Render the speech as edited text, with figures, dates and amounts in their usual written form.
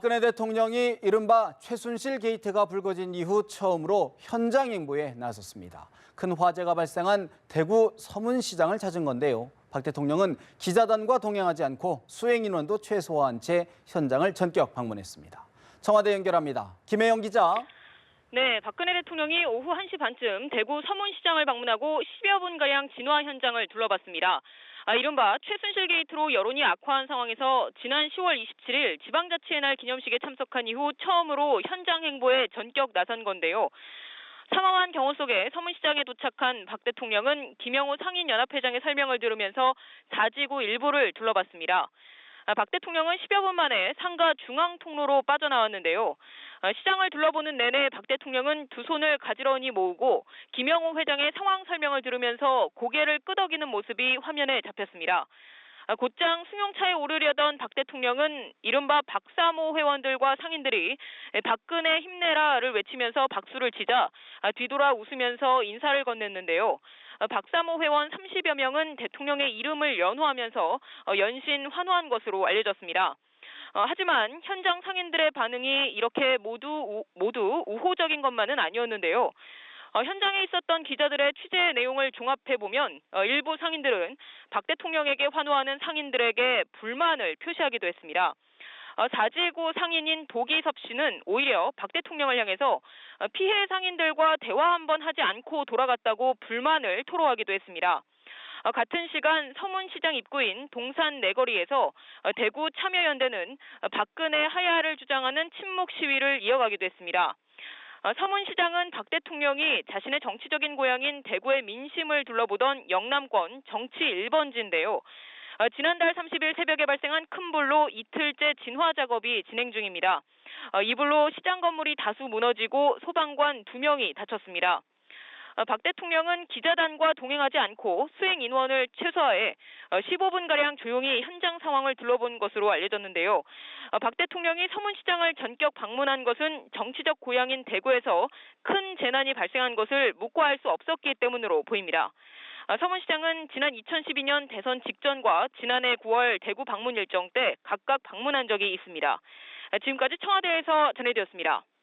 박근혜 대통령이 이른바 최순실 게이트가 불거진 이후 처음으로 현장 행보에 나섰습니다. 큰 화재가 발생한 대구 서문시장을 찾은 건데요. 박 대통령은 기자단과 동행하지 않고 수행 인원도 최소화한 채 현장을 전격 방문했습니다. 청와대 연결합니다. 김혜영 기자. 네, 박근혜 대통령이 오후 1시 반쯤 대구 서문시장을 방문하고 10여 분가량 진화 현장을 둘러봤습니다. 이른바 최순실 게이트로 여론이 악화한 상황에서 지난 10월 27일 지방자치의 날 기념식에 참석한 이후 처음으로 현장 행보에 전격 나선 건데요. 삼엄한 경호 속에 서문시장에 도착한 박 대통령은 김영호 상인연합회장의 설명을 들으면서 자지구 일부를 둘러봤습니다. 박 대통령은 10여 분 만에 상가 중앙 통로로 빠져나왔는데요. 시장을 둘러보는 내내 박 대통령은 두 손을 가지런히 모으고 김영호 회장의 상황 설명을 들으면서 고개를 끄덕이는 모습이 화면에 잡혔습니다. 곧장 승용차에 오르려던 박 대통령은 이른바 박사모 회원들과 상인들이 박근혜 힘내라를 외치면서 박수를 치자 뒤돌아 웃으면서 인사를 건넸는데요. 박사모 회원 30여 명은 대통령의 이름을 연호하면서 연신 환호한 것으로 알려졌습니다. 하지만 현장 상인들의 반응이 이렇게 모두 우호적인 것만은 아니었는데요. 현장에 있었던 기자들의 취재 내용을 종합해보면 일부 상인들은 박 대통령에게 환호하는 상인들에게 불만을 표시하기도 했습니다. 자지구 상인인 도기섭 씨는 오히려 박 대통령을 향해서 피해 상인들과 대화 한번 하지 않고 돌아갔다고 불만을 토로하기도 했습니다. 같은 시간 서문시장 입구인 동산 내거리에서 대구 참여연대는 박근혜 하야를 주장하는 침묵 시위를 이어가기도 했습니다. 서문시장은 박 대통령이 자신의 정치적인 고향인 대구의 민심을 둘러보던 영남권 정치 1번지인데요. 지난달 30일 새벽에 발생한 큰 불로 이틀째 진화 작업이 진행 중입니다. 이 불로 시장 건물이 다수 무너지고 소방관 2명이 다쳤습니다. 박 대통령은 기자단과 동행하지 않고 수행 인원을 최소화해 15분가량 조용히 현장 상황을 둘러본 것으로 알려졌는데요. 박 대통령이 서문시장을 전격 방문한 것은 정치적 고향인 대구에서 큰 재난이 발생한 것을 묵과할 수 없었기 때문으로 보입니다. 서문시장은 지난 2012년 대선 직전과 지난해 9월 대구 방문 일정 때 각각 방문한 적이 있습니다. 지금까지 청와대에서 전해드렸습니다.